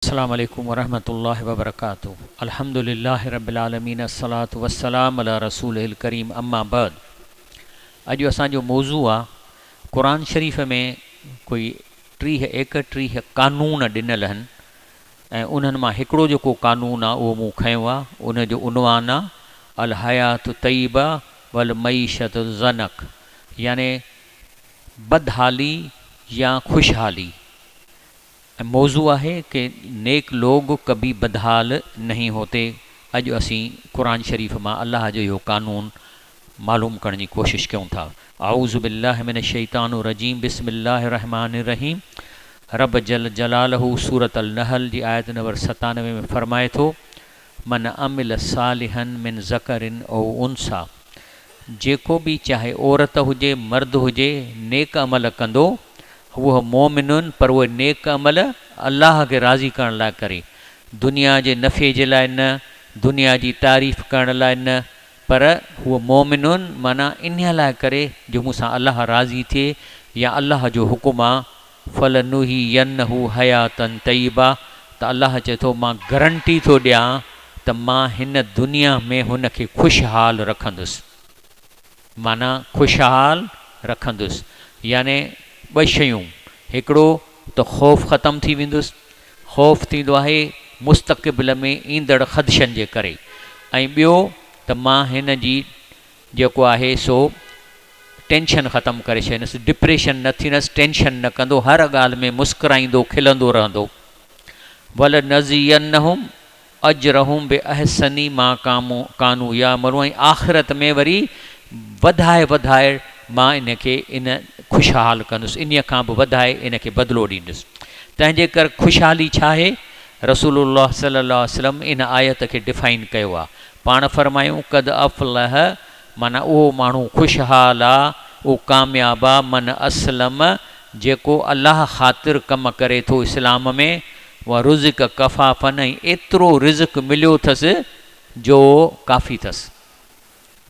अस्सलामु अलैकुम वरहमतुल्लाहि वबरकातुहू। अल्हम्दुलिल्लाहि रब्बिल आलमीन, अस्सलातु वस्सलामु अला रसूलिल करीम, अम्मा बाद। अॼु असांजो मौज़ू आहे क़ुरान शरीफ़ में कोई 31 कानून ॾिनल आहिनि ऐं उन्हनि मां हिकिड़ो जेको कानून आहे उहो मूं खयों आहे। उन जो उनवान आहे अल हयातु तय्यबा वल मईशतु ज़नक, याने बदहाली या खुशहाली। मौजू है कि नेक लोग कभी बदहाल नहीं होते। अॼु असीं कुरान शरीफ़ मां अल्लाह जो इहो कानून मालूम करण जी कोशिश कयूं था। आऊज़ु बिल्लाहि मिनश शैतानिर रजीम, बिस्मिल्लाहिर रहमानिर रहीम। रब जल जलालहू सूरत अल नहल जी आयत नंबर 97 में फरमाए थो, मन अमिल सालिहन मिन ज़करिन औ उनसा, जेको भी चाहे औरत हुजे मर्द हुजे नेक अमल कंदो, वह मोमिनुन, पर वह नेक अमल अल्लाह के राज़ी करण लाइ करे, दुनिया जे नफ़े जे लाइ न, दुनिया जी तारीफ़ करण लाइ न, पर हूअ मोमिनुन माना इन लाइ करे जो मूंसां अल्लाह राज़ी थिए या अल्लाह जो हुकुम आहे। फलनुही यन्नहू हयातन तय्यबा, त अल्लाह चए थो मां गारंटी थो ॾियां त मां हिन दुनिया में हुनखे खुशहाल रखंदुसि, माना खुशहाल रखंदुसि। याने ॿ शयूं, हिकिड़ो त ख़ौफ़ ख़तमु थी वेंदुसि। ख़ौफ़ थींदो आहे मुस्तक़बिल में ईंदड़ ख़दशनि जे करे। ऐं ॿियो त मां हिन जी जेको आहे सो टेंशन ख़तमु करे छॾींदुसि, डिप्रेशन न थींदुसि, टेंशन न कंदो, हर ॻाल्हि में मुस्कुराईंदो खिलंदो रहंदो। वल नज़ियन्नहुम अजरहुम बि अहसनी मां कानू या मरू, ऐं आख़िरत में वरी वधाए वधाए मां इनखे इन खुशहाल कंदुसि, इन खां बि वधाए इनखे बदिलो ॾींदुसि। तंहिंजे करे खुशहाली छा आहे? रसूलुल्लाह सल्लल्लाहु अलैहि वसल्लम इन आयत खे डिफाइन कयो आहे। पाण फरमायूं कद अफ़लह, माना उहो माण्हू खुशहाल आहे, उहो कामयाबु आहे। मन असलम, जेको अल्लाह ख़ातिर कमु करे थो इस्लाम में। उहा रुज़िक कफ़ाफ़न, ऐं एतिरो रिज़िक मिलियो अथसि जो काफ़ी अथसि,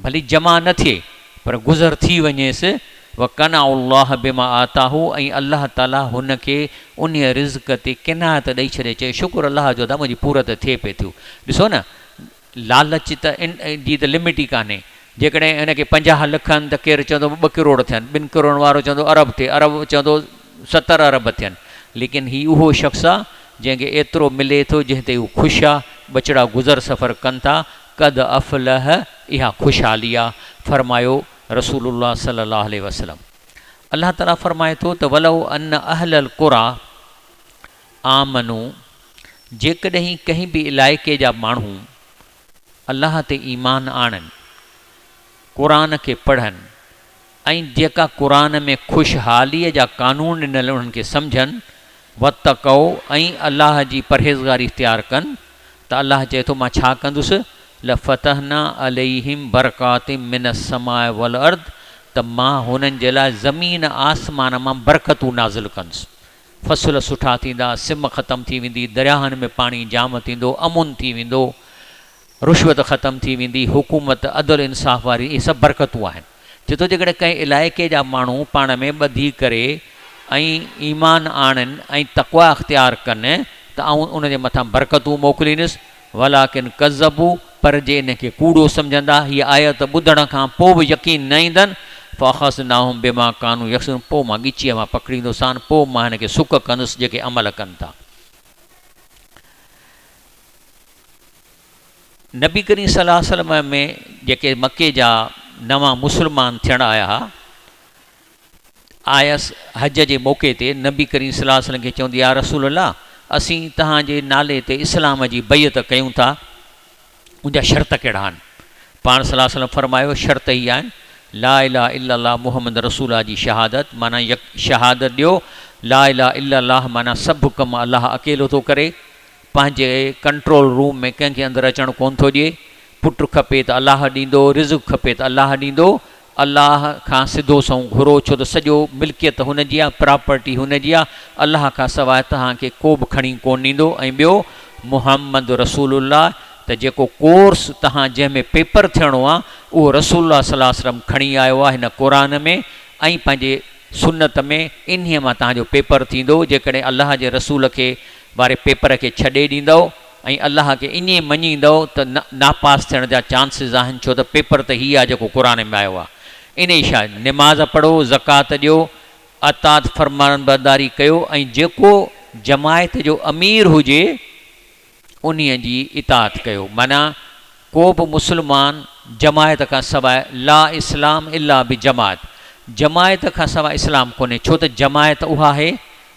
भली जमा न थिए पर गुज़र थी वञेसि। वकना अल्लाह बिमा आताहू, ऐं अल्लाह ताला हुनखे उन रिज़्क़ ते किनायत ॾेई छॾे, चए शुक्र अल्लाह जो त मुंहिंजी पूरत थिए पई थियूं। ॾिसो न, लालच त जी त लिमिट ई कान्हे। जेकॾहिं हिनखे 50 लख आहिनि त केरु चवंदो 2 करोड़ थियनि, 2 करोड़ वारो चवंदो अरब थिए, अरब चवंदो 70 अरब थियनि। लेकिन ही उहो शख़्स आहे जंहिंखे एतिरो मिले थो जंहिं ते हू ख़ुशि आहे, बचड़ा गुज़र सफ़र कनि था। कद अफ़लह, इहा खुशहाली आहे, फरमायो रसूलुल्लाह सल्लल्लाहु अलैहि वसल्लम। अल्लाह ताला फरमाए थो त वलौ अन अहलल क़ुरा आमनू, जेकॾहिं कंहिं बि इलाइक़े जा माण्हू अल्लाह ते ईमान आणनि, क़ुरान खे पढ़नि, ऐं जेका क़ुरान में खुशहालीअ जा कानून ॾिनल उन्हनि खे सम्झनि, वतक़ौ, ऐं अल्लाह जी परहेज़गारी इख़्तियार कनि, त अल्लाह चए थो मां छा कंदुसि, लफ़तहना अलैहिम बरकातिम मिनस समाए वल अर्द, त मां हुननि जे लाइ ज़मीन आसमान मां बरकतूं नाज़िल कंदुसि। फ़सुल सुठा थींदा, सिम ख़तमु थी वेंदी, दरियाहनि में पाणी जाम थींदो, अमुन थी वेंदो, रुश्वत ख़तमु थी वेंदी, हुकूमत अदल इंसाफ़ वारी, इहे सभु बरकतूं आहिनि। चए थो जेकॾहिं कंहिं इलाइक़े जा माण्हू पाण में ॿधी करे ऐं ईमान आणनि ऐं तक़वा अख़्तियार कनि, त आउं उनजे मथां बरकतूं मोकिलींदुसि। वलाकिन कज़बू, पर जे इनखे कूड़ो सम्झंदा, हीअ आयत ॿुधण खां पोइ बि यकीन न ईंदनि, फ़अख़ज़नाहुम बिमा कानू यक्सिबून, पोइ मां ॻिचीअ मां पकड़ींदोसान, पोइ मां हिनखे सुक कंदुसि जेके अमल कनि था। नबी करीम सल्लल्लाहु अलैहि वसल्लम में जेके मके जा नवां मुस्लमान थियण आयसि हज जे मौक़े ते, नबी करीम सल्लल्लाहु अलैहि वसल्लम खे चवंदी, या रसूल अल्लाह, असीं तव्हांजे नाले ते इस्लाम जी बैयत कयूं था, उनजा शर्त कहिड़ा आहिनि? पाण सल्लल्लाहु अलैहि वसल्लम फरमायो शर्त ई आहिनि, ला इलाहा इल्लल्लाह मुहम्मद रसूलुल्लाह जी शहादत, माना शहादत ॾियो। ला इलाहा इल्लल्लाह माना सभु कम अल्लाह अकेलो थो करे, पंहिंजे कंट्रोल रूम में कंहिंखे अंदरि अचणु कोन थो ॾिए। पुटु खपे त अल्लाह ॾींदो, रिज़्क़ खपे त अल्लाह ॾींदो, अल्लाह खां सिधो सऊं घुरो, छो त सॼो मिल्कियत हुनजी आहे, प्रॉपर्टी हुनजी आहे, अल्लाह खां सवाइ तव्हांखे को बि खणी कोन ॾींदो। ऐं ॿियो मुहम्मद रसूलुल्लाह, त जेको कोर्स तव्हां जंहिंमें पेपर थियणो आहे उहो रसूलुल्लाह सल्लल्लाहु अलैहि वसल्लम खणी आयो आहे हिन क़ुरान में, ऐं पंहिंजे सुन्नत में इन्हीअ मां तव्हांजो पेपर थींदो। जेकॾहिं अलाह जे रसूल खे वारे पेपर खे छॾे ॾींदव ऐं अलाह खे ईअं मञींदव त नापास थियण जा चांसिस आहिनि, छो त पेपर त हीअ आहे जेको क़ुर में आयो आहे। इन ई छा निमाज़ पढ़ो, ज़कात ॾियो, अतात फरमान बरदारी कयो, ऐं जेको जमायत जो अमीर हुजे उन्हीअ जी इताअत कयो। माना को बि मुस्लमान जमायत खां सवाइ ला इस्लाम इला बि जमायत, जमायत खां सवाइ इस्लाम कोन्हे। छो त जमायत उहा आहे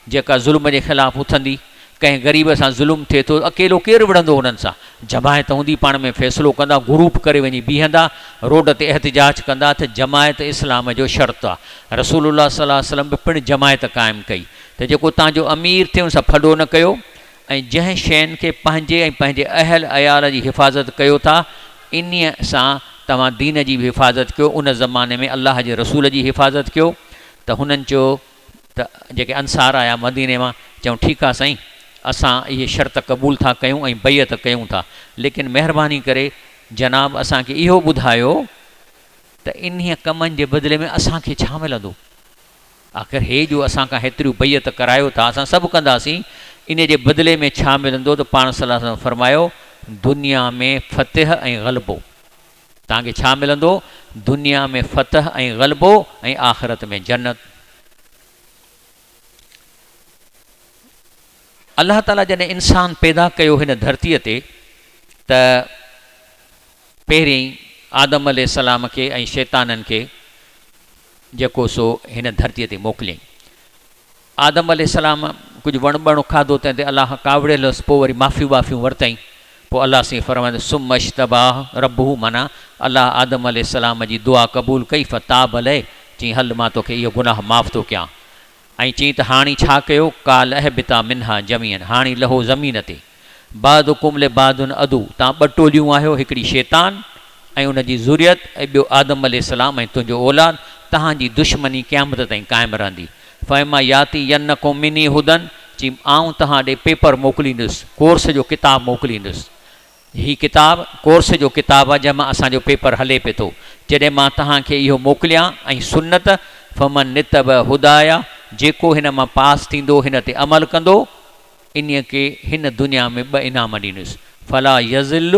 जेका ज़ुल्म जे ख़िलाफ़ु उथंदी। कंहिं ग़रीब सां ज़ुल्म थिए थो, अकेलो केरु विढ़ंदो हुननि सां? जमायत हूंदी, पाण में फ़ैसिलो कंदा, ग्रुप करे वञी बीहंदा, रोड ते एहतिजाज कंदा। त जमायत इस्लाम जो शर्त आहे। रसूलुल्लाह सल्लल्लाहु अलैहि वसल्लम बि पिणु जमायत क़ाइमु कई त जेको तव्हांजो अमीर थिए हुन सां फॾो न कयो, ऐं जंहिं शयुनि खे पंहिंजे ऐं पंहिंजे अहल अयाल जी हिफ़ाज़त कयो था, इन्हीअ सां तव्हां दीन जी बि हिफ़ाज़त कयो। उन ज़माने में अलाह जे रसूल जी हिफ़ाज़त कयो। त हुननि चयो त जेके अंसार आया मदीने मां, चयूं ठीकु आहे साईं, असां इहे शर्त क़बूल था कयूं ऐं बैत कयूं था, लेकिन महिरबानी करे जनाब असांखे इहो ॿुधायो त इन्हीअ कमनि जे बदिले में असांखे छा मिलंदो? आख़िर हे जो असां खां हेतिरियूं बैत करायो था, असां सभु कंदासीं, इन जे बदिले में छा मिलंदो? त पाण सल्लल्लाहु अलैहि वसल्लम फरमायो, दुनिया में फ़तह ऐं ग़लबो। तव्हांखे छा मिलंदो? दुनिया में फ़तह ऐं ग़लबो, ऐं आख़िरत में जन्नत। अलाह ताला जॾहिं इंसान पैदा कयो हिन धरतीअ ते, त पहिरीं आदम अलैहिस्सलाम खे ऐं शैताननि खे जेको सो हिन धरतीअ ते मोकिलियईं। आदम अलैहिस्सलाम कुझु वण बण खाधो, तंहिं ते अलाह कावड़ियलुसि, पोइ वरी माफ़ियूं वाफ़ियूं वरितईं। पोइ अलाह साईं फरमाईंदो सुम इश्तबाह रब्बहू, माना अलाह आदम अलैहिस्सलाम जी दुआ क़बूल कई, फ़ताब अलैह, चई हल मां तोखे इहो गुनाह माफ़ थो कयां। ऐं चई त हाणे छा कयो? काल अहबिता मिन्हा जमीअन, हाणे लहो ज़मीन ते, बाद कुमले बादुन अदू, तव्हां ॿ टोलियूं आहियो, हिकिड़ी शैतान ऐं उनजी ज़ुरियत, ऐं ॿियो आदम अलैहिस्सलाम ऐं तुंहिंजो औलाद, तव्हांजी दुश्मनी क़यामत ताईं क़ाइमु रहंदी। फ़ैमा याती यन्नकुम मिनी हुदन, चई आऊं तव्हां ॾे पेपर मोकिलींदुसि, कोर्स जो किताब मोकिलींदुसि। हीउ किताब कोर्स जो किताब आहे, जंहिंमां असांजो पेपर हले पिए थो। जॾहिं मां तव्हांखे इहो मोकिलियां ऐं सुन्नत, फमन नितब हुदाया, जेको हिन मां पास थींदो, हिन ते अमल कंदो, इन्हीअ खे हिन दुनिया में ॿ इनाम ॾींदुसि। फला यज़िल,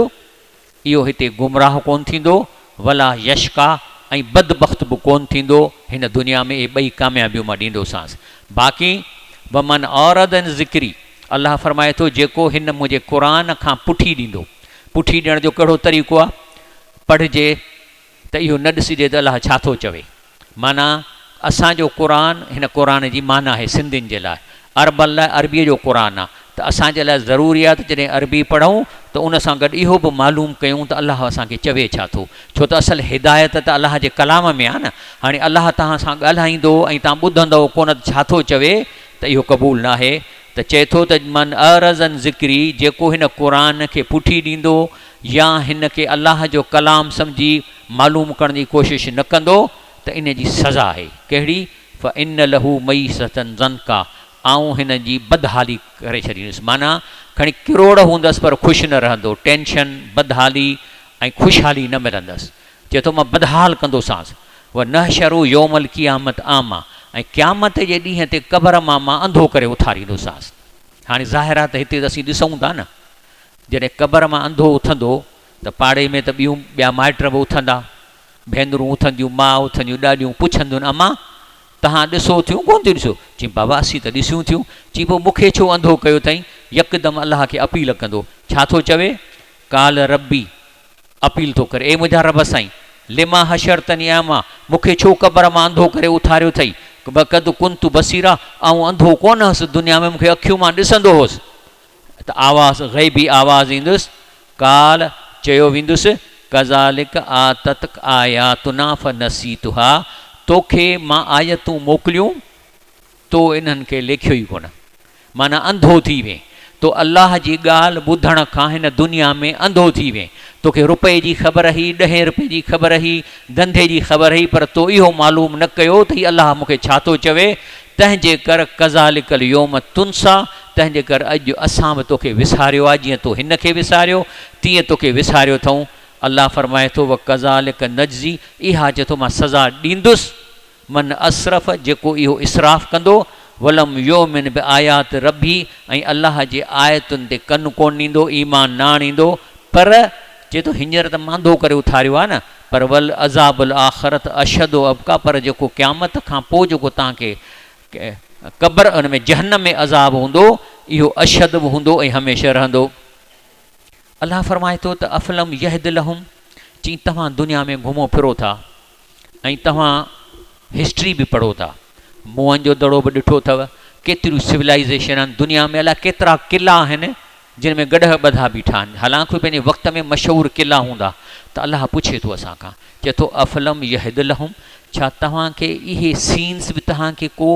इहो हिते गुमराह कोन थींदो, वला यशका, ऐं बदबख़्त बि कोन थींदो। हिन दुनिया में इहे ॿई कामयाबियूं मां ॾींदोसांसि। बाक़ी वमन औरदन ज़िक्री, अलाह फरमाए थो जेको हिन मुंहिंजे क़ुरान खां पुठी ॾींदो। पुठी ॾियण जो कहिड़ो तरीक़ो आहे? पढ़िजे त इहो न ॾिसिजे त अलाह छा थो चवे। माना असांजो क़ुरान, हिन क़ुरान जी माना आहे सिंधियुनि जे लाइ, अरबनि लाइ अरबीअ जो क़ुरान आहे। त असांजे लाइ ज़रूरी आहे त जॾहिं अरबी पढ़ूं त उन सां गॾु इहो बि मालूम कयूं त अलाह असांखे चवे छा थो। छो त असल हिदायत त अलाह जे कलाम में आहे न। हाणे अलाह तव्हां सां ॻाल्हाईंदो ऐं तव्हां ॿुधंदव कोन त छा थो चवे, त इहो क़बूल न आहे। त चए थो त मन अरज़न ज़िक्री, जेको हिन क़ुरान खे पुठी ॾींदो या हिन खे अलाह जो कलाम सम्झी मालूम करण जी कोशिशि न कंदो, त इन जी सज़ा आहे। कहिड़ी? फ़ इन लहू मईसतन ज़नका, आऊं हिन जी बदहाली करे छॾींदुसि। माना खणी किरोड़ हूंदसि पर ख़ुशि न रहंदो, टेंशन, बदहाली ऐं ख़ुशहाली न मिलंदसि। चए थो मां बदहाल कंदोसांसि। उहा न शरू योमल क़यामत आमा, ऐं क़यामत जे ॾींहं ते क़बर मां अंधो करे उथारींदोसांसि। हाणे ज़ाहिर आहे त हिते त असीं ॾिसूं था न, जॾहिं क़बर मां अंधो उथंदो त पाड़े में त ॿिया माइट बि उथंदा, भेनरूं उथंदियूं, माउ उथंदियूं, ॾाॾियूं पुछंदियूं अमा तव्हां ॾिसो थियूं कोन थियूं ॾिसो? चई बाबा असीं त ॾिसूं थियूं। चई पोइ मूंखे छो अंधो कयो अथई? यकदमि अलाह खे अपील कंदो। छा थो चवे? काल रबी, अपील थो करे, ए मुंहिंजा रब साईं, लिमा हशरतनी आमा, मूंखे छो क़बर मां अंधो करे उथारियो अथई? बक़द कुंतु बसीरा, ऐं अंधो कोन हुअसि, दुनिया में मूंखे अखियूं मां ॾिसंदो हुउसि। त आवाज़ ग़ैबी आवाज़ ईंदुसि, काल चयो वेंदुसि कज़ालिक आतत आयातुना फनसीतुहा, तोखे मां आयतूं मोकिलियूं, तो इन्हनि खे लेखियो ई कोन। माना अंधो थी वे, तो अलाह जी ॻाल्हि ॿुधण खां हिन दुनिया में अंधो थी वे। तोखे रुपए जी ख़बर हुई, 10 रुपए जी ख़बर हुई, धंधे जी ख़बर हुई, पर तो इहो मालूम न कयो त हीउ अलाह मूंखे छा थो चवे। तंहिंजे कर कज़ालिकल योम तुनसा, तंहिंजे कर अॼु असां बि तोखे विसारियो आहे, जीअं तो हिन खे विसारियो तीअं तोखे विसारियो अथऊं। अलाह फरमाए थो व कज़ालिक नज़ी, इहा चए थो मां सज़ा ॾींदुसि मन असरफ़ जेको इहो इसराफ़ कंदो, वलम योमिन बि आयात रबी ऐं अलाह जे आयतुनि ते कनु कोन ॾींदो, ईमान न आणींदो। पर चए थो हींअर त मांदो करे उथारियो आहे न, पर वल अज़ाबुल आख़िरत अशदो अबका, पर जेको क़यामत खां पोइ जेको तव्हांखे क़ब्र उन में जहन्नम में अज़ाब हूंदो, इहो अशद बि हूंदो ऐं हमेशह रहंदो। अलाह फरमाए थो त अफ़लम यहद लहुम, चई तव्हां दुनिया में घुमो फिरो था ऐं तव्हां हिस्ट्री बि पढ़ो था, मुंहं जो दड़ो बि ॾिठो अथव, केतिरियूं सिविलाइज़ेशन आहिनि दुनिया में, अलाए केतिरा क़िला आहिनि जिन में गॾह ॿधा बीठा आहिनि, हालांकि पंहिंजे वक़्त में मशहूरु क़िला हूंदा। त अलाह पुछे थो असां खां, चए थो अफ़लम यहद लहुम, छा तव्हांखे इहे सीन्स बि तव्हांखे को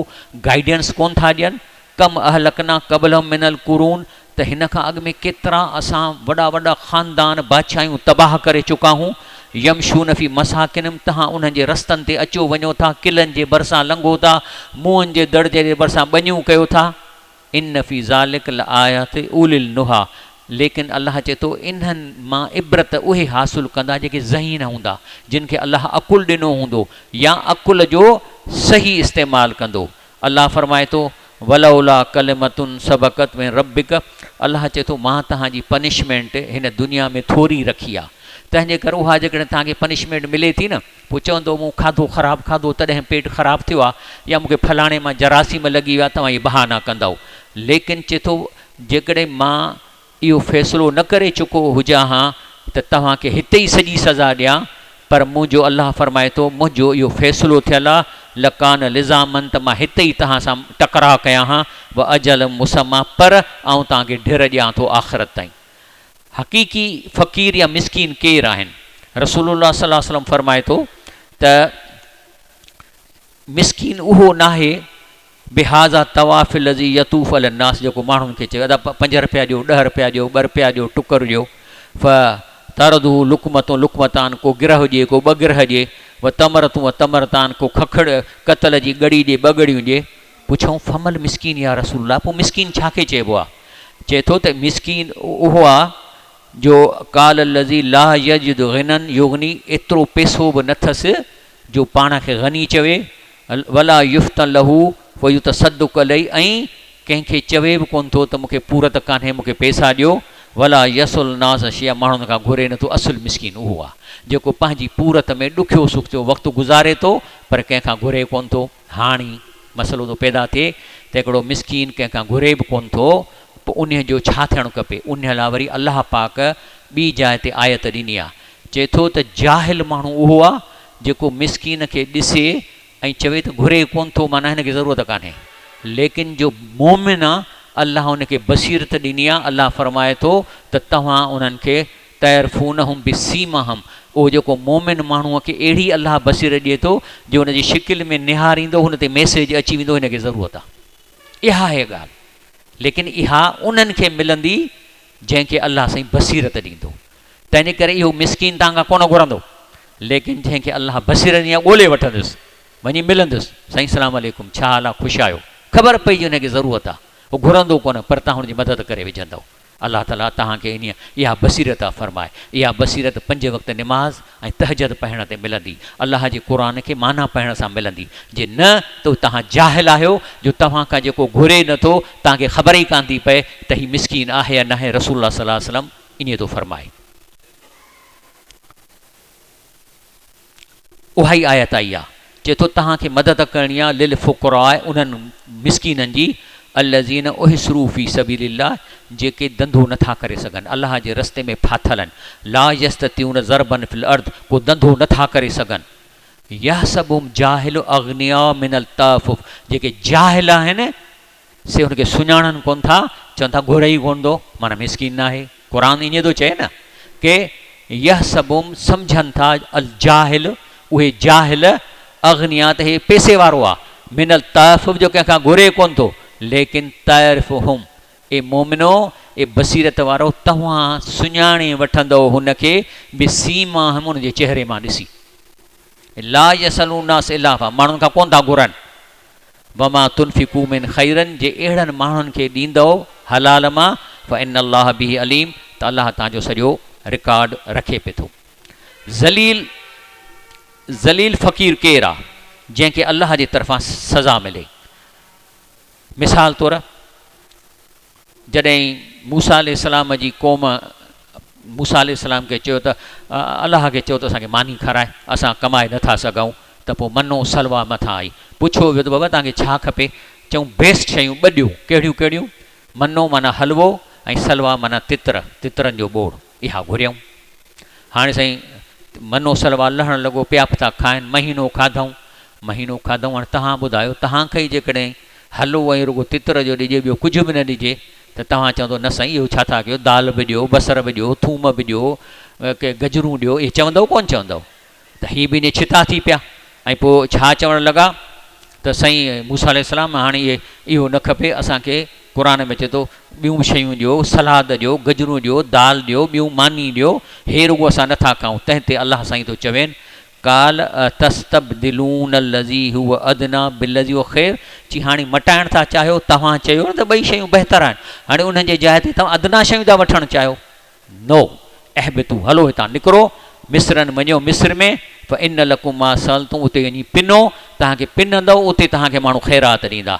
गाइडेंस कोन था ॾियनि? कम अहलकना क़बलहुम मिनल कुरून, त हिन खां अॻु में केतिरा असां वॾा वॾा ख़ानदान बादशाहियूं तबाह करे चुका हूं। यमशून फी मसाकिनम, तव्हां उन्हनि जे रस्तनि ते अचो वञो था, क़िलनि जे भरिसां लंघो था, मुंहंनि जे दड़जे जे भरिसां ॿनियूं कयो था। इन फी ज़ालिक लआयात उलिल नुहा, लेकिन अलाह चए थो इन्हनि मां इबरत उहे हासिल कंदा जेके ज़हीन हूंदा, जिन खे अलाह अकुल ॾिनो हूंदो या अकुल जो सही इस्तेमालु कंदो। अलाह फरमाए थो वलौला कलिमतुन सबक़त में रबिक, अलाह चए थो मां तव्हांजी पनिशमेंट हिन दुनिया में थोरी रखी आहे, तंहिंजे करे उहा जेकॾहिं तव्हांखे पनिशमेंट मिले थी न, पोइ चवंदो मूं खाधो ख़राबु खाधो तॾहिं पेट ख़राबु थियो आहे, या मूंखे फलाणे मां जरासीम लॻी वियो आहे, तव्हां इहे बहाना कंदव। लेकिन चए थो जेकॾहिं मां इहो फ़ैसिलो न करे चुको हुजां हा त तव्हांखे हिते ई सॼी सज़ा ॾियां, पर मुंहिंजो अलाह फरमाए थो मुंहिंजो इहो फ़ैसिलो थियलु आहे, लकान लिज़ामन, त मां हिते ई तव्हां सां टकराउ कयां हा, व अजल मुसमा, पर आउं तव्हांखे ढिर ॾियां थो आख़िरत ताईं। हक़ीक़ी फ़क़ीर या मिसकीन केरु आहिनि? रसूलुल्लाह सल्लल्लाहु अलैहि वसल्लम फरमाए थो त मिसकीन उहो नाहे बिहाज़ा तवाफ़ लज़ी यतूफ़ अल नास, जेको माण्हुनि खे चयो अदा 5 रुपया ॾियो, 10 रुपया ॾियो, 2 रुपया ॾियो, टुकर ॾियो, फ तरदू लुकमतूं लुकमतान, को गिरह ॾिए, को ॿ गिरह ॾिए, व तमरतूं व तमरतान, को खखड़ कतल जी ॻड़ी ॾिए, 2 ॻड़ियूं ॾिए। पुछूं फमल मिसकीन या रसूलल्लाह, पोइ मिसकीन छा खे चइबो आहे? चए थो त मिसकीन उहो आहे जो काल लज़ी ला यजिद गिनन युगनी, एतिरो पैसो बि न अथसि जो पाण खे गनी चवे, वला युफ्तन लहू वयू त सदुक लई, ऐं कंहिंखे चवे बि कोन थो त मूंखे पूरत कान्हे, मूंखे पैसा ॾियो। वला यसुल नाज़ शिया, माण्हुनि खां घुरे नथो। असुल मिसकीन उहो आहे जेको पंहिंजी पूरत में ॾुखियो सुखियो वक़्तु गुज़ारे थो, पर कंहिंखां घुरे कोन थो। हाणे मसइलो थो पैदा थिए त हिकिड़ो मिसकीन कंहिंखां घुरे बि कोन थो, पोइ उन जो छा थियणु खपे? उन लाइ वरी अलाह पाक ॿी जाइ ते आयत ॾिनी आहे, चए थो त जाहिल माण्हू उहो आहे जेको मिसकीन खे ॾिसे ऐं चवे त घुरे कोन थो, माना हिन खे ज़रूरत कान्हे। लेकिन जो मोमिन आहे अलाह हुनखे बसीरत ॾिनी आहे। अलाह फरमाए थो त तव्हां उन्हनि खे तैरफूनहुम बिसीमहुम, उहो जेको मोमिन माण्हूअ खे अहिड़ी अलाह बसीरत ॾिए थो जो हुनजी शिकिल में निहारींदो, हुन ते मैसेज अची वेंदो, हिनखे ज़रूरत आहे। इहा आहे ॻाल्हि, लेकिन इहा उन्हनि खे मिलंदी जंहिंखे अलाह साईं बसीरत ॾींदो। तंहिंजे करे इहो मिसकीन तव्हां खां कोन घुरंदो, लेकिन जंहिंखे अलाह बसीरत ॾींदी आहे ॻोल्हे वठंदुसि, वञी मिलंदुसि, साईं सलाम अलैकुम, छा हाल आहे, ख़ुशि आहियो, ख़बर पई जो हुनखे ज़रूरत आहे, उहो घुरंदो कोन, पर तव्हां हुनजी मदद करे विझंदव। अलाह ताला तव्हांखे इन इहा बसीरत आहे फरमाए। इहा बसीरत 5 वक़्त निमाज़ ऐं तहजद पढ़ण ते मिलंदी, अलाह जे क़ुर खे माना पढ़ण सां मिलंदी। जे न त तव्हां जाहिल आहियो, जो तव्हां खां जेको घुरे नथो, तव्हांखे ख़बर ई कान थी पए त हीउ मिसकीन आहे या न आहे। रसूलुल्लाह सल्लल्लाहु अलैहि वसल्लम इन थो फरमाए। उहा ई आयत आई आहे, चए थो तव्हांखे मदद करणी आहे लिल फुक़रा, उन्हनि मिसकीननि जी, अल्लज़ीन उहसरू फी सबीलिल्लाह, जेके धंधो नथा करे सघनि, अलाह जे रस्ते में फाथल आहिनि। ला यस्ततिऊन ज़रबन फिल अर्द, को धंधो नथा करे सघनि। यहसबुहुम जाहिल अग़निया मिनल तअफ़ुफ़, जेके जाहिल आहिनि से हुनखे सुञाणनि कोन था, चवनि था घुरे ई कोन थो, माना मिसकीन न आहे। क़ुर ईअं थो चए न के यहसबुहुम, सम्झनि था अल जाहिल, उहे जाहिल, अग़निया त हे पैसे वारो आहे, मिनल तअफ़ुफ़ जो कंहिंखां घुरे कोन थो, लेकिन तअरिफ़ुहुम, ए मोमिनो, ए बसीरत वारो, तव्हां सुञाणे वठंदव हुनखे बिसीमाहुम, हुनजे चहिरे मां ॾिसी। ला यसलूनास इलाफा, माण्हुनि खां कोन था घुरनि। वमा तुनफ़िकू मिन ख़ैरन, जे अहिड़नि माण्हुनि खे ॾींदव हलाल मां, फ़इन अल्लाह बिही अलीम, त अलाह तव्हांजो सॼो रिकॉर्ड रखे पियो थो। ज़लील फ़क़ीर केरु आहे? जंहिंखे अलाह जे तरफ़ां सज़ा मिले। मिसाल तौरु जॾहिं मूसा अलैहिस्सलाम जी क़ौम मूसा अलैहिस्सलाम खे चयो त अलाह खे चयो त असांखे मानी खाराए, असां कमाए नथा सघूं, त पोइ मनो सलवा मथां आई। पुछो वियो त बाबा तव्हांखे छा खपे? चऊं बेस्ट शयूं ॿ कहिड़ियूं कहिड़ियूं? मनो माना हलवो ऐं सलवा माना तित्रनि जो ॿोड़, इहा घुरियऊं। हाणे साईं मनो सलवा लहणु लॻो, पिया था खाइनि, महीनो खाधऊं। हाणे तव्हां ॿुधायो, तव्हांखे जेकॾहिं हलवो ऐं रुगो तित्र जो ॾिजे, ॿियो कुझु बि न ॾिजे, त तव्हां चवंदो न साईं इहो छा था कयो, दाल बि ॾियो, बसर बि ॾियो, थूम बि ॾियो, के गजरूं ॾियो, इहे चवंदव कोन चवंदव? त हीअ बि इन छिता थी पिया। ऐं पोइ छा चवणु लॻा त साईं मूसा अलैहिस्सलाम हाणे इहो न खपे, असांखे क़ुर में चए थो ॿियूं शयूं ॾियो, सलाद ॾियो, गजरूं ॾियो, दाल ॾियो, ॿियूं मानी ॾियो, हे रुगो असां नथा खाऊं। तंहिं ते अलाह साईं थो चवेनि काल तस्तबदिलून लज़ी हुव अदना बिलज़ी हुव ख़ैर, चई हाणे मटाइण था चाहियो, तव्हां चयो न त ॿई शयूं बहितर आहिनि, हाणे उन्हनि जे जाइ ते तव्हां अदना शयूं था वठणु चाहियो। नो अहबितू, हलो हितां निकिरो, मिस्रनि मञो मिस्र में, फ इन लकुम मा सअलतुम, उते वञी पिनो, तव्हांखे पिनंदव, उते तव्हांखे माण्हू ख़ैरात ॾींदा।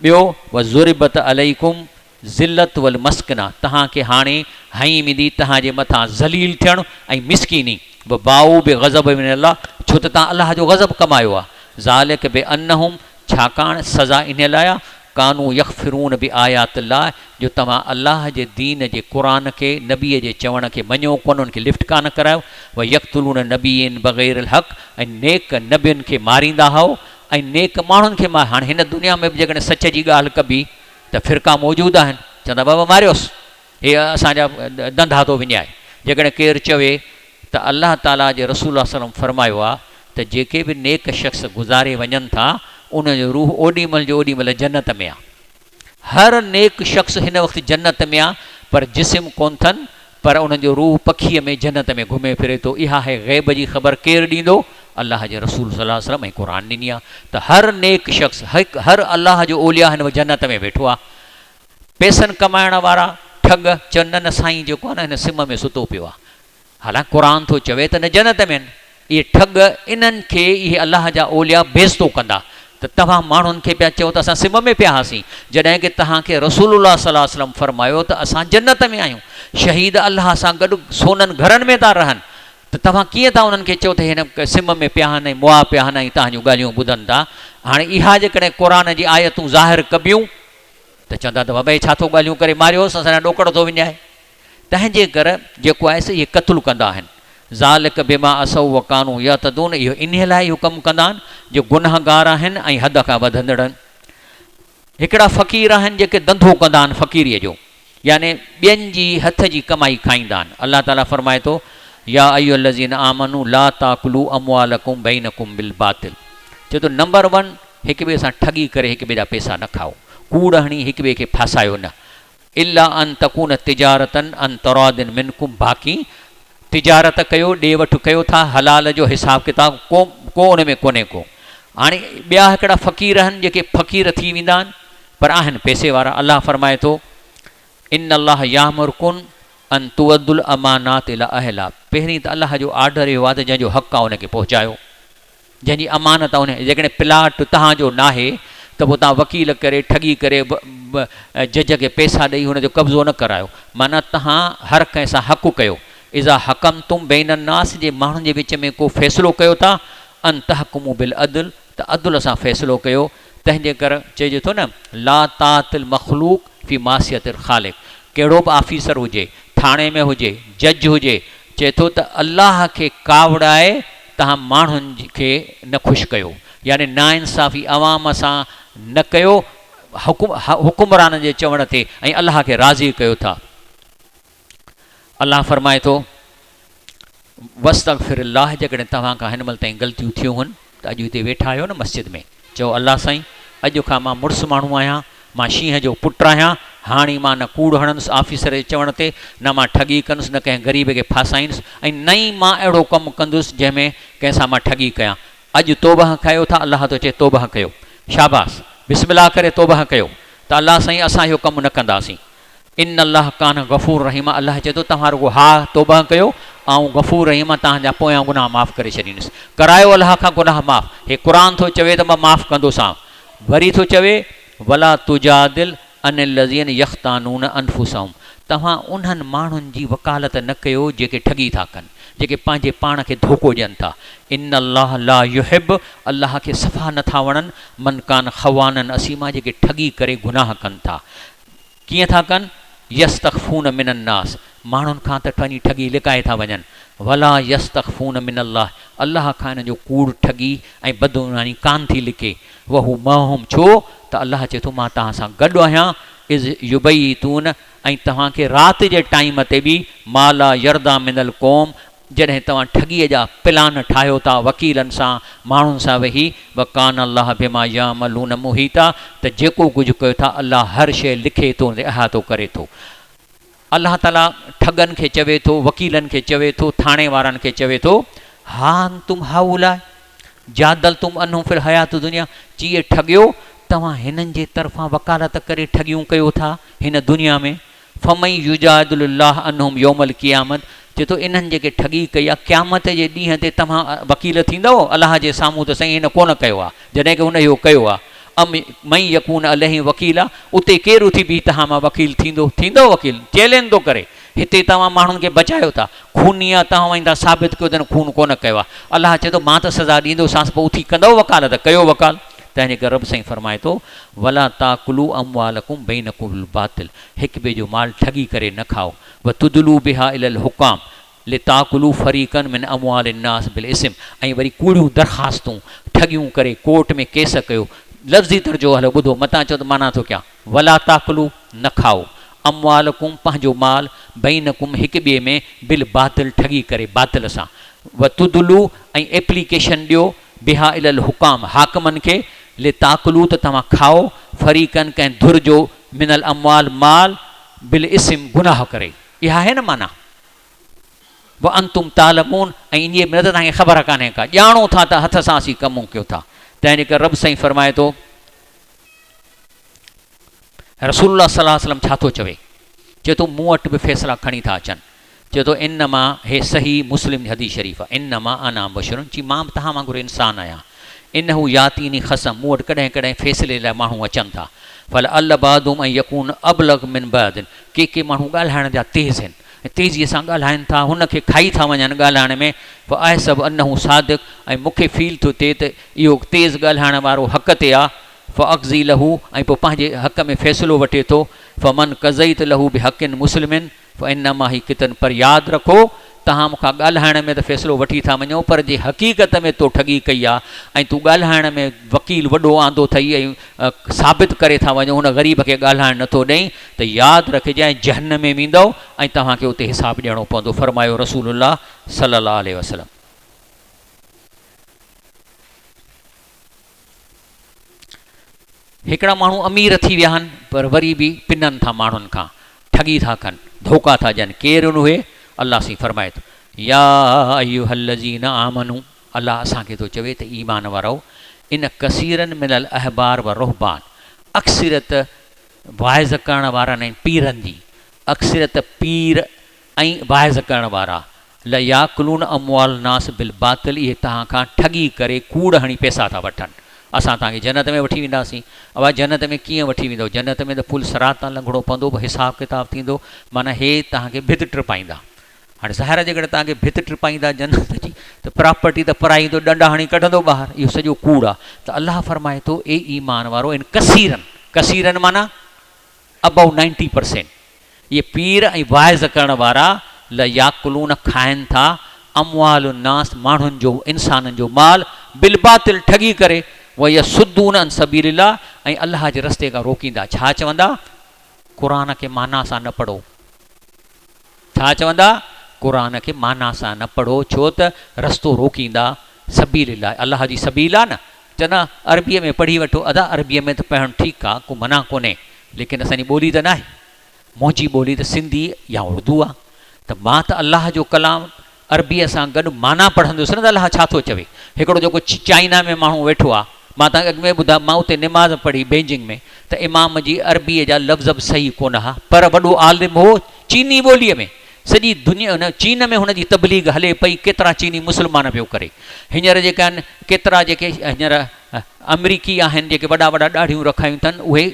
ॿियो व ज़ुरिबत अलैकुम ज़िल्लत वल मस्कना, तव्हांखे हाणे हईं ईंदी तव्हांजे मथां ज़लील थियणु ऐं मिसकीनी। बाऊ बि ग़ज़ब मिन अल्लाह, छो त तव्हां अलाह जो ग़ज़ब कमायो आहे। ज़ालिक बि अनहुम, छाकाणि सज़ा इन लाइ कानू यग़फिरून बि आयात अल्लाह, जो तव्हां अलाह जे दीन जे क़ुर खे, नबीअ जे चवण खे मञो कोन, उनखे लिफ्ट कान करायो। व यक़्तुलून नबीन बग़ैर हक़, ऐं नेक नबियुनि खे मारींदा हुओ ऐं नेक माण्हुनि खे हाणे हिन दुनिया में बि जेकॾहिं सच जी ॻाल्हि कबी त फ़िरका मौजूदु आहिनि, चवंदा बाबा मारियोसि, हे असांजा धंधा थो विञाए। जेकॾहिं केरु चवे त अलाह ताला जे रसूल सल्लल्लाहु अलैहि वसल्लम फरमायो आहे त जेके बि नेक शख़्स गुज़ारे वञनि था, उनजो रूह ओॾीमहिल जो ओॾीमहिल जन्नत में आहे। हर नेक शख़्स हिन वक़्तु जन्नत में आहे, पर जिस्म कोन अथनि, पर उन्हनि जो रूह पखीअ में जन्नत में घुमे फिरे थो। इहा आहे ग़ैब जी ख़बर केरु ॾींदो? अलाह जे रसूल सल्लल्लाहु अलैहि वसल्लम ऐं क़ुर ॾिनी आहे। त हर नेक शख़्स, हर अलाह जो ओलिया हिन जन्नत में वेठो आहे। पैसनि कमाइण वारा ठग चवनि न साईं जेको आहे न हिन सिम में सुतो पियो आहे, हालांकि क़ुर थो चवे त न जन्नत में आहिनि। इहे ठग इन्हनि खे इहे अलाह जा ओलिया बेइज़्ज़तो कंदा, त तव्हां माण्हुनि खे पिया चओ त असां सिम में पिया हुआसीं, जॾहिं की तव्हांखे रसूलुल्लाह सल्लल्लाहु अलैहि वसल्लम फरमायो त असां जन्नत में आहियूं, शहीद अलाह सां गॾु सोननि घरनि में था रहनि, त तव्हां कीअं था उन्हनि खे चओ त हिन सिम में पिया आहिनि ऐं मुआ पिया आहिनि ऐं तव्हांजूं ॻाल्हियूं ॿुधनि था। हाणे इहा जेकॾहिं क़ुर जी आयतूं ज़ाहिर कबियूं त चवंदा त बाबा छा थो ॻाल्हियूं करे मारियोसि, असांजा ॾोकड़ थो विञाए। तंहिंजे करे जेको आहे इहे क़त्लु कंदा आहिनि। ज़ालिक बिमा असौ वकानू यतदून, इहो इन लाइ इहो कमु कंदा आहिनि जो गुनाहगार आहिनि ऐं हद खां वधंदड़ आहिनि। हिकिड़ा फ़क़ीर आहिनि जेके धंधो कंदा आहिनि फ़क़ीरीअ जो, यानी ॿियनि जी हथ जी कमाई खाईंदा आहिनि। अलाह ताला फरमाए थो या अय्युहल्लज़ीन आमनू ला ताकुलू अमवालकुम बैनकुम बिल बातिल, चए थो नंबर 1 हिक ॿिए सां ठगी करे हिक ॿिए जा पैसा न खाओ, कूड़ हणी हिक ॿिए खे फासायो न। इल्ला अन तकून तिजारतन अन तरादिन मिनकुम, बाक़ी तिजारत कयो, ॾे वठि कयो था, हलाल जो हिसाब किताब को उन में कोन्हे को। हाणे ॿिया हिकिड़ा फ़क़ीर आहिनि जेके फ़क़ीर थी वेंदा आहिनि पर आहिनि पैसे वारा। अलाह फरमाए थो इन अल्लाह यामुरकुन अन तुअद्दुल अमानात इला अहला, पहिरीं त अलाह जो ऑर्डर इहो आहे त जंहिंजो हक़ आहे उनखे पहुचायो, जंहिंजी अमानत आहे उन। जेकॾहिं प्लाट तव्हांजो नाहे त पोइ तव्हां वकील करे ठगी करे जज खे पैसा ॾेई हुनजो कब्ज़ो न करायो, माना तव्हां हर कंहिं सां हक़ु कयो। इज़ा हकम तुम बैन नास, जे माण्हुनि जे विच में को फ़ैसिलो कयो था, अन तहकुमू बिल अदल, त अदल सां फ़ैसिलो कयो। तंहिंजे करे चइजे थो न ला तातिल मखलूक फी मासियत ख़ालिक, कहिड़ो बि ऑफिसर हुजे, थाणे में हुजे, जज हुजे, चए थो त अलाह खे कावड़ाए तव्हां माण्हुनि खे न ख़ुशि कयो, यानी नाइंसाफ़ी अवाम सां न कयो, हुकुमराननि जे चवण ते, ऐं अलाह खे राज़ी कयो था। अलाह फरमाए थो वस्तगफिरुल्लाह, जेकॾहिं तव्हां खां हिन महिल ताईं ग़लतियूं थियूं आहिनि त अॼु हिते वेठा आहियो न मस्जिद में, चओ अलाह साईं अॼु खां मां मुड़ुसु माण्हू आहियां, मां शींहं जो पुटु आहियां, हाणे मां न कूड़ हणंदुसि ऑफिसर जे चवण ते, न मां ठगी कंदुसि, न कंहिं ग़रीब खे फासाईंदुसि, ऐं न ई मां अहिड़ो कमु कंदुसि जंहिंमें कंहिंसां मां ठगी कयां। अॼु तौबह कयो था, अलाह थो चए तौबह कयो, शाबास, बिस्मिल्लाह करे तौबह कयो त अलाह साईं असां इहो कमु न कंदासीं। इन अलाह कान गफ़ूर रहीम, अलाह चए थो तव्हां रुगो हा तौबह कयो, ऐं गफ़ूर रहीम तव्हांजा पोयां गुनाह माफ़ करे छॾींदुसि। करायो अलाह खां गुनाह माफ़। हे क़ुर थो चवे त मां माफ़ कंदोसांव। वरी थो चवे वला तुजादिल अनिल लज़ीन यख़्तानून अनफुसहुम, तव्हां उन्हनि माण्हुनि जी वकालत न कयो जेके ठगी था कनि, जेके पंहिंजे पाण खे धोखो ॾियनि था। इन अल्लाह ला युहिब, अल्लाह खे सफ़ा नथा वणनि मन कान ख़वाननि असीमा, जेके ठगी करे गुनाह कनि था। कीअं था कनि? यस्तख़फ़ून मिनन्नास, माण्हुनि खां त पंहिंजी ठगी लिकाए था वञनि। वला यस्तख़फ़ून मिनल्लाह, अल्लाह खां हिन जो कूड़ ठगी ऐं बदगुमानी कान थी लिके। वहू महम, छो त अल्लाह चए थो मां तव्हां सां गॾु आहियां। इज़ युबैतून, ऐं तव्हांखे राति जे टाइम ते बि माला यरदा मिनल क़ौम, जॾहिं तव्हां ठगीअ जा प्लान ठाहियो था वकीलनि सां माण्हुनि सां वेही, वकान अल्लाह बिमा यामलून मुहीता, त जेको कुझु कयो था अल्लाह हर शइ लिखे थो, अहातो करे थो। अल्लाह ताला ठगनि खे चवे थो, वकीलनि खे चवे थो, थाणे वारनि खे चवे थो, हान तुम हाउला जादल तुम अनु फिर हयात दुनिया, चीए ठगियो तव्हां हिननि जे तरफ़ां वकालत करे ठगियूं कयो था हिन दुनिया में। फमई युजादिलुल्लाह अनहुम यौमल क़ियामत, चए थो इन्हनि जेके ठगी कई आहे क़यामत जे ॾींहं ते तव्हां वकील थींदव अलाह जे साम्हूं त साईं हिन कोन कयो आहे, जॾहिं की हुन इहो कयो आहे। मई यकून अलही वकील आहे, उते केरु उथी बीह तव्हां मां वकील थींदो वकील, चैलेंज थो करे। हिते तव्हां माण्हुनि खे बचायो था, खूनी आहे तव्हां वञी था साबित कयो त खून कोन कयो आहे। अलाह चए थो मां त सज़ा ॾींदोसांसि, पोइ उथी कंदव वकालत, कयो वकाल। तंहिंजे करे रब साईं फरमाए थो वला ताकुलू अमवालकुम बैनकुम बातिल, हिकु ॿिए जो माल ठगी करे न खाओ। व तुदलू बिहा इलल हुकाम लिताकुलू फरीकन मिन अमवाल नास बिल इस्म, ऐं वरी कूड़ियूं दरख़्वास्तूं ठगियूं करे कोर्ट में केस कयो। लफ़्ज़ी तर्जो हलो ॿुधो, मतां चओ त माना थो कयां, वला ताकुलू न खाओ, अमवालकुम पंहिंजो माल, बैनकुम हिकु ॿिए में, बिल बातिल ठगी करे बातिल सां। व तुदलू, ऐं एप्लीकेशन ॾियो, बिहा इलल हुकाम हाकमनि खे, ले ताकुलू त तव्हां खाओ, फरीकन कंहिं धुर जो, मिनल अमवाल माल, बिल इस्म गुनाह करे। इहा आहे न माना। व अंतुम तालमून, ऐं इन में त तव्हांखे ख़बर कान्हे का, ॼाणो था त हथ सां असीं कमु कयूं था। तंहिंजे करे रब साईं फरमाए थो, रसूलुल्लाह सल्लल्लाहु अलैहि वसल्लम छा थो चवे? चए थो मूं वटि बि फ़ैसिला खणी था अचनि। चए थो इन मां, हे सही मुस्लिम हदीस शरीफ़ आहे, इन मां अना बशरुन, चई मां बि तव्हां वांगुरु इंसानु आहियां। इन हू यातीनी ख़सम, मूं वटि कॾहिं कॾहिं फ़ैसिले लाइ माण्हू अचनि था। फल अल बादुम ऐं यकून अबलग मिन बादिन, के माण्हू ॻाल्हाइण जा तेज़ आहिनि, तेज़ीअ सां ॻाल्हाइनि था, हुनखे खाई था वञनि ॻाल्हाइण में। पोइ आहे सभु अनहू सादिक, ऐं मूंखे फील थो थिए त इहो तेज़ ॻाल्हाइण वारो हक़ ते आहे। फ़अक़ज़ी लहू, ऐं पोइ पंहिंजे हक़ में फ़ैसिलो वठे थो। फ़मन कज़ईत लहू बि हक़िन मुस्लिमिन फ़इन मां ही कितन, पर यादि रखो तव्हां मूंखां ॻाल्हाइण में त फ़ैसिलो वठी था वञो, पर जे हक़ीक़त में तो ठगी कई आहे ऐं तूं ॻाल्हाइण में वकील वॾो आंदो अथई ऐं साबित करे था वञो, हुन ग़रीब खे ॻाल्हाइण नथो ॾेई, त यादि रखिजांइ जहन्नम में वेंदव ऐं तव्हांखे उते हिसाबु ॾियणो पवंदो। फरमायो रसूलुल्लाह सल्लल्लाहु अलैहि वसल्लम। हिकिड़ा माण्हू अमीर थी विया आहिनि, पर वरी बि पिननि था माण्हुनि खां, ठगी था कनि, धोखा था ॾियनि। केरु उहे? अल्लाह साईं फरमाए थो, या अय्युहल्लज़ीन आमनू, अल्लाह असांखे थो चवे त ईमान वारो, इन कसीरनि मिनल अहबार व रुहबान, अक्सरत वाइज़ करण वारनि ऐं पीरनि जी, अक्सरत पीर ऐं वाइज़ करण वारा, ल याकुलून अमवाल नास बिल बातिल, इहे तव्हां खां ठगी करे कूड़ हणी पैसा था वठनि। असां तव्हांखे जन्नत में वठी वेंदासीं। अब जन्नत में कीअं वठी वेंदो? जन्नत में त पुल सरात तां लंघणो पवंदो, हिसाबु किताबु थींदो, माना हे तव्हांखे भित टिपाईंदा। हाणे ज़ाहिर जेकॾहिं तव्हांखे भित टिपाईंदा जन्नत जी, त प्रॉपर्टी त पराई थो, डंडा हणी कढंदो ॿाहिरि, इहो सॼो कूड़ आहे। त अल्लाह फरमाए थो ए ईमान वारो, इन कसीरनि माना अबाउ 90%, इहे पीर ऐं वाइज़ करण वारा, ल याकुलून खाइनि था, अमवाल नास माण्हुनि जो, इंसाननि जो माल, बिल बातिल ठगी करे, वय सुद्दून अन सबीलिल्लाह, ऐं अल्लाह जे रस्ते खां रोकींदा। छा चवंदा? क़ुर खे माना सां न पढ़ो। छा चवंदा? क़ुर खे माना सां न पढ़ो, छो त रस्तो रोकींदा। सबीलिल्लाह, अल्लाह जी सबील आहे न, चवंदा अरबीअ में पढ़ी वठो। अदा अरबीअ में त पढ़णु ठीकु आहे, को मना कोन्हे, लेकिन असांजी ॿोली त न आहे, मुंहिंजी ॿोली त सिंधी या उर्दू आहे। त मां त अल्लाह जो कलाम अरबीअ सां गॾु माना पढ़ंदुसि न, त अल्लाह छा थो चवे। हिकिड़ो जेको चाइना में माण्हू वेठो आहे, मां तव्हांखे अॻु में ॿुधायो, मां उते निमाज़ पढ़ी बीजिंग में, त इमाम जी अरबीअ जा लफ़्ज़ बि सही कोन हुआ, पर वॾो आलिम हो चीनी ॿोलीअ में, सॼी दुनिया हुन चीन में हुनजी तबलीग हले पई, केतिरा चीनी मुस्लमान पियो करे। हींअर जेके आहिनि केतिरा जेके हींअर अमरीकी आहिनि जेके वॾा वॾा ॾाढियूं रखायूं अथनि, उहे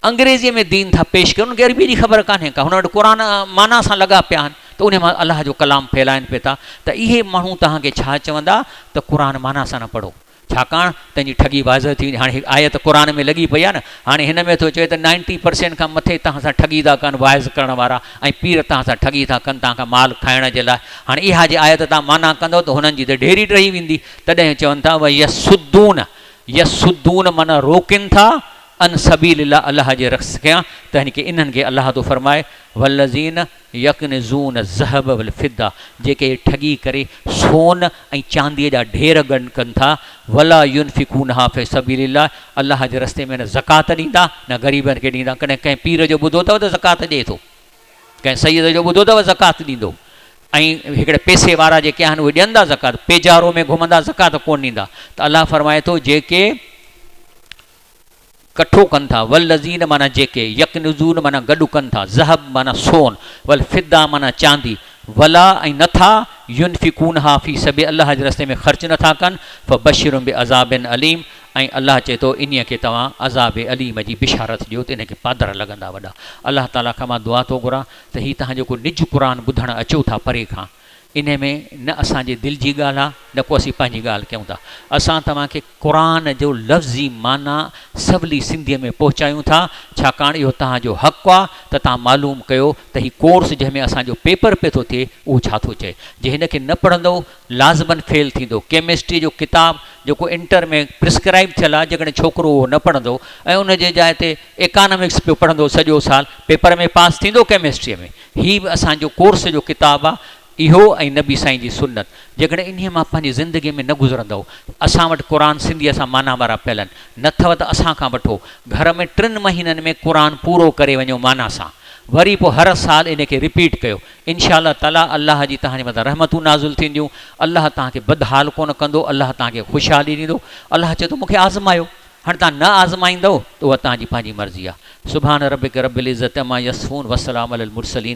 अंग्रेज़ीअ में दीन था पेश कनि, उनखे अरबी जी ख़बर कान्हे का, हुन वटि क़ुर माना सां लॻा पिया आहिनि, त उन मां अलाह जो कलाम फैलाइनि पिया था। त इहे माण्हू तव्हांखे छा चवंदा त क़ुर माना सां न पढ़ो, छाकाणि तंहिंजी ठगी वाज़ थी। हाणे आयत क़ुर में लॻी पई आहे न, हाणे हिन में थो चए त 90% खां मथे तव्हां सां ठगी था कनि वाइज़ करण वारा, ऐं पीर तव्हां सां ठगी था कनि तव्हां खां माल खाइण जे लाइ। हाणे इहा जे आयत तव्हां माना कंदव त हुननि जी त ढेरी टही वेंदी। तॾहिं चवनि था भई यसुद्दून माना रोकिन था अन सबीलिल्लाह, अलाह जे रस्ते खां। त हिन खे इन्हनि खे अलाह थो फरमाए वल्लज़ीन यकनिज़ून ज़हब वल फिद्दा, जेके ठगी करे सोन ऐं चांदीअ जा ढेर गन कनि था। वला युनफिकूनहा फी सबीलिल्लाह, अलाह जे रस्ते में न ज़कात ॾींदा न ग़रीबनि खे ॾींदा। कॾहिं कंहिं पीर जो ॿुधो अथव त ज़कात ॾिए थो, कंहिं सैयद जो ॿुधो अथव ज़कात ॾींदो। ऐं हिकिड़े पैसे वारा जेके आहिनि उहे ॾियनि था ज़कात, पेजारो में घुमंदा ज़कात कोन ॾींदा। त अलाह फरमाए थो जेके कठो कनि था, वल्लज़ीन माना जेके, यकनिज़ून माना गॾु कनि था, ज़हब माना सोन, वल फिद्दा माना चांदी, वला ऐं नथा युनफिकूनहा फी सबील, अलाह जे रस्ते में ख़र्च नथा कनि, फबशिरुम बिअज़ाबिन अलीम, ऐं अलाह चए थो इन्हीअ खे तव्हां अज़ाब अलीम जी बिशारत ॾियो, त इनखे पादर लॻंदा वॾा। अलाह ताला खां मां दुआ थो घुरां त हीउ तव्हां जेको निज क़ुर ॿुधणु अचो था परे खां, इन में न असांजे दिलि जी ॻाल्हि आहे, न को असीं पंहिंजी ॻाल्हि कयूं था। असां तव्हांखे क़ुर जो लफ़्ज़ी माना सवली सिंधीअ में पहुचायूं था, छाकाणि इहो तव्हांजो हक़ु आहे त तव्हां मालूम कयो त हीउ कोर्स जंहिंमें असांजो पेपर पियो थो थिए उहो छा थो चए। जे हिन खे न पढ़ंदो लाज़मन फेल थींदो। केमिस्ट्री जो किताबु जेको इंटर में प्रिस्क्राइब थियल आहे, जेकॾहिं छोकिरो उहो न पढ़ंदो ऐं उनजे जाइ ते इकानॉमिक्स पियो पढ़ंदो सॼो साल, पेपर में पास थींदो केमिस्ट्रीअ में। हीउ बि असांजो कोर्स जो किताबु आहे इहो, ऐं नबी साईं जी सुन्नत। जेकॾहिं इन्हीअ मां पंहिंजी ज़िंदगीअ में न गुज़रंदव, असां वटि क़ुर सिंधीअ सां माना वारा पियल आहिनि, नथव त असां खां वठो, घर में 3 महीननि में क़ुर पूरो करे वञो माना सां, वरी पोइ हर साल इन खे रिपीट कयो। इनशा अल्लाह ताला अलाह जी तव्हांजे मथां रहमतूं नाज़िल थींदियूं। अलाह तव्हांखे बदहाल कोन कंदो, अलाह तव्हांखे ख़ुशहाली ॾींदो। अलाह चए थो मूंखे आज़मायो, हाणे तव्हां न आज़माईंदव त उहा तव्हांजी पंहिंजी मर्ज़ी आहे। सुभान रबिक रब्बिल इज़्ज़ति अम्मा यसिफ़ून, वस्सलामु अलल मुरसलीन।